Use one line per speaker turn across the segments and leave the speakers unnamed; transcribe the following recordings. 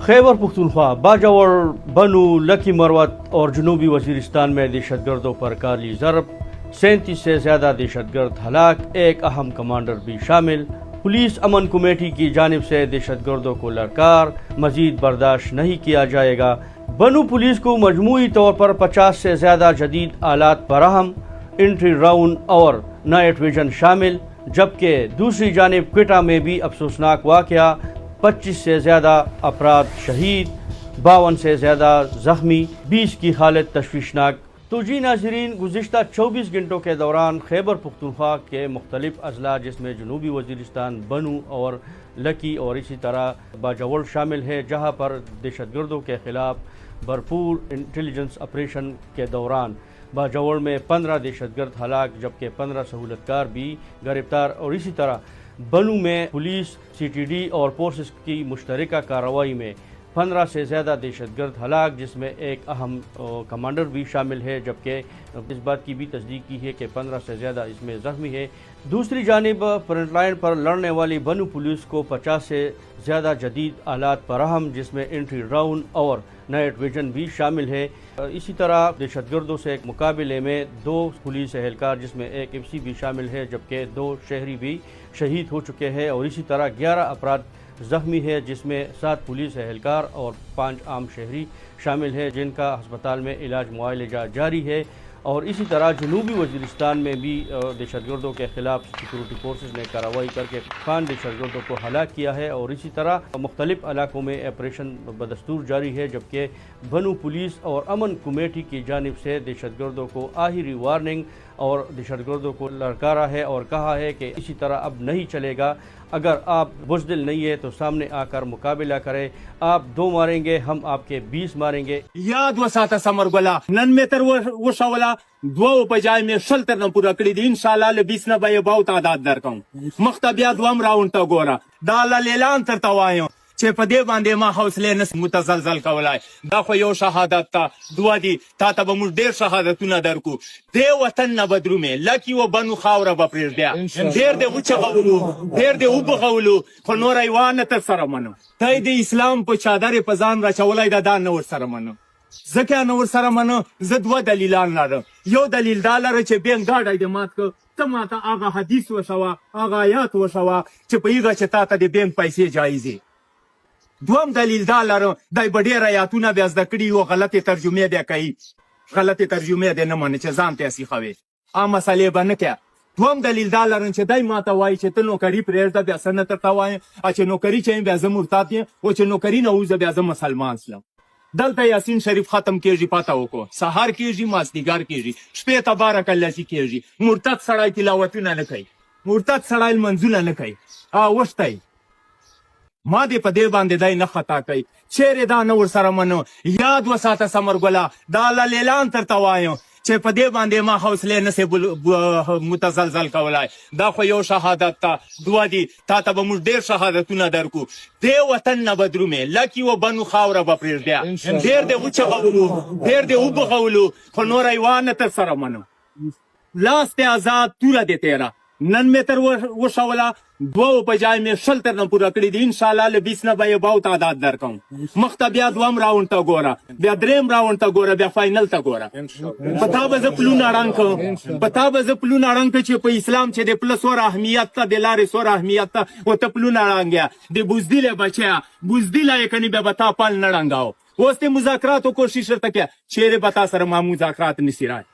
خیبر پختونخوا، باجوڑ، بنو، لکی مروت اور جنوبی وزیرستان میں دہشت گردوں پر کالی ضرب، 37 سے زیادہ دہشت گرد ہلاک، ایک اہم کمانڈر بھی شامل۔ پولیس امن کمیٹی کی جانب سے دہشت گردوں کو للکار، مزید برداشت نہیں کیا جائے گا۔ بنو پولیس کو مجموعی طور پر 50 سے زیادہ جدید آلات فراہم، انٹری راؤنڈ اور نائٹ ویژن شامل، جبکہ دوسری جانب کوئٹہ میں بھی افسوسناک واقعہ، 25 سے زیادہ افراد شہید، 52 سے زیادہ زخمی، 20 کی حالت تشویشناک۔ تو جی ناظرین، گزشتہ 24 گھنٹوں کے دوران خیبر پختونخوا کے مختلف اضلاع جس میں جنوبی وزیرستان، بنو اور لکی اور اسی طرح باجوڑ شامل ہے، جہاں پر دہشت گردوں کے خلاف بھرپور انٹیلیجنس آپریشن کے دوران باجوڑ میں 15 دہشت گرد ہلاک، جبکہ 15 سہولت کار بھی گرفتار، اور اسی طرح بنو میں پولیس، سی ٹی ڈی اور فورسز کی مشترکہ کارروائی میں 15 سے زیادہ دہشت گرد ہلاک، جس میں ایک اہم کمانڈر بھی شامل ہے، جبکہ اس بات کی بھی تصدیق کی ہے کہ 15 سے زیادہ اس میں زخمی ہے۔ دوسری جانب فرنٹ لائن پر لڑنے والی بنو پولیس کو 50 سے زیادہ جدید آلات فراہم، جس میں انٹری راؤنڈ اور نائٹ ویژن بھی شامل ہے۔ اسی طرح دہشت گردوں سے مقابلے میں 2 پولیس اہلکار جس میں ایک FC بھی شامل ہے، جبکہ 2 شہری بھی شہید ہو چکے ہیں، اور اسی طرح 11 افراد زخمی ہے، جس میں 7 پولیس اہلکار اور 5 عام شہری شامل ہیں، جن کا ہسپتال میں علاج معالجہ جاری ہے۔ اور اسی طرح جنوبی وزیرستان میں بھی دہشت گردوں کے خلاف سیکورٹی فورسز نے کارروائی کر کے 5 دہشت گردوں کو ہلاک کیا ہے، اور اسی طرح مختلف علاقوں میں آپریشن بدستور جاری ہے، جبکہ بنو پولیس اور امن کمیٹی کی جانب سے دہشت گردوں کو آخری وارننگ اور دہشت گردوں کو للکارا ہے اور کہا ہے کہ اسی طرح اب نہیں چلے گا، اگر آپ بزدل نہیں ہے تو سامنے آ کر مقابلہ کریں، آپ 2 ماریں گے، ہم آپ کے 20 ماریں گے۔
یاد وساته سمر ګله نن مې تر وشوله 2 په جای مې 20 تر نه پوره کړي دي، انشاءالله له 20 نه به یې باو تعداد درکوم. مخته بیا 2 راوند ته ګوره، دا له اعلان ترته وایم چې په دې باندې ما حوصلې نس متزلزل کولای. دا خو یو شهادت ته 2 دي، تا ته به موږ ډېر شهادتونه درکو. دې وطن نه به درومې، لکي و بنو خاوره به پرېږدیا، ډېر دې وچغولو، ډېر دې وبغولو، خو نوره یې وانه تر سره منو. ته یې د اسلام په چادر یې په ځان راچولی ده، دا نه ورسره منو. ځکه نه ورسره منو، زه 2 دلیلان لرم. یو دلیل دا لره چې بینګ ګاډی دې مات کړ، ته ماته هغه حدیث وښوه، هغه آیات وښوه چې په هغه چې تا ته د بینګ پیسې جایزې. دوم دلیل دا لرم، دی به ډېر آیاتونه بیا زده کړي یو، غلطې ترجمې بیا کوي، غلطې ترجمې دې نه منې چې ځان ته یې سیخوي، مسئلې به نه کوې. دوم دلیل دا لرم چې دی ماته وایي چې ته نوکري پرېږده، بیا څه نه درته وایم، چې نوکري چې یم بیا زه مرتد یم، او چې نوکري نه ووځه بیا زه مسلمان سلم. دلته یاسین شریف ختم کېږي، پته وکړو، سهار کېږي، مازدیګر کېږي، شپې ته بارک اللهزي کېږي. مرتد سړی تلاوتونه نه کوي، مرتد سړی لمنځونه نه کوي، اوښتی ما دې په دې باندې دی نه خطا کوي. چیرې دا نه ورسره منو. یاد وساته سمر ګله، دا له اعلان ترته وایم چې په دې باندې ما حوصلې نسې متزلزل کولای. دا خو یو شهادت ته 2 دي، تا ته به موږ ډېر شهادتونه درکو. دې وطن نه به درومې، لکي و بنو خاوره به پرېږدیا، ډېر دې وچغولو، ډېر دې وبغولو، خو نوره یې وانه تر سره منو. لاس دې آزاد، توره دې تیره. نن مې تر وشوله 2 په جای مې 20 تر نه پوره کړي دي، انشاءالله له 20 نه به یې باو تعداد درکوم. مخته بیا 2 راوند ته ګوره، بیا 3 راوند ته ګوره، بیا فاینل ته ګوره. په تا به زه پلونه ړنګ کړم، په تا به زه پلونه ړنګ کړم چې په اسلام چې د پله څوره اهمیت ته، د لارې څوره اهمیت ته، او ته پلونه ړنګ یې. د بزدله بچیا، بزدله یې کني بیا به تا پل نه ړنګاو. اوس دې مذاکراتو کوشش ورته کوې، چیرې به تا سره ما مذاکرات نسي رای.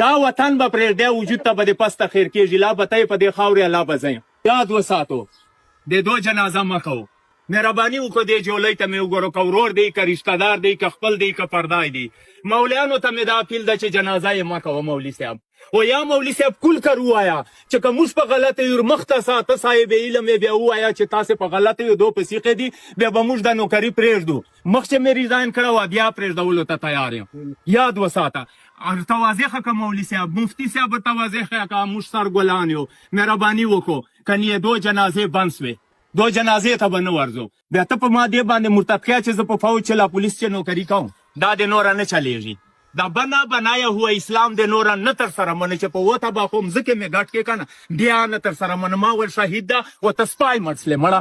دا وطن به پرېږدی، وجود ته به دې پسته خیر کېږي، لا به ته یې په دې خاورې الله به ځیم. یاد وساتو، د 2 جنازه مه کوو. مهرباني وکړو دې جولۍ ته مې وګورو، که ورور دی، که رشته دار دی، که خپل دی، که پردای دی. مولیانو ته مې دا اپیل ده چې جنازه یې مه کوه مولي صاحب. او یا مولي صاحب کل کر ووایه چې که موږ په غلطه یو، مخته ساته صاحب علم یې بیا ووایه چې تاسې په غلطه یو، 2 په سیخې دي، بیا به موږ د نوکري پرېږدو. مخ چې مې ریزاین کړی وه، بیا پرېږدولو ته تیار یم. یاد وساته، ورته واضح که مولي صاحب، مفتي صاحب ورته واضح که موږ سرګلان یو، مهرباني وکړو، کنې یې 2 جنازې بند سوې، 2 جنازې ته به نه ورځو. بیا ته په ما دې باندې مرتد کړی چې زه په فوج چې لا پولیس چې نوکري کوم، دا دې نوره نه چلېږي. دا بنا بنایا ہوا اسلام دے نورا نہ تر سره من چې په وته با کوم ځکه می غټ کې کنه بیا نه تر سره من ما ول شهید دا و تسپای مرسله مړه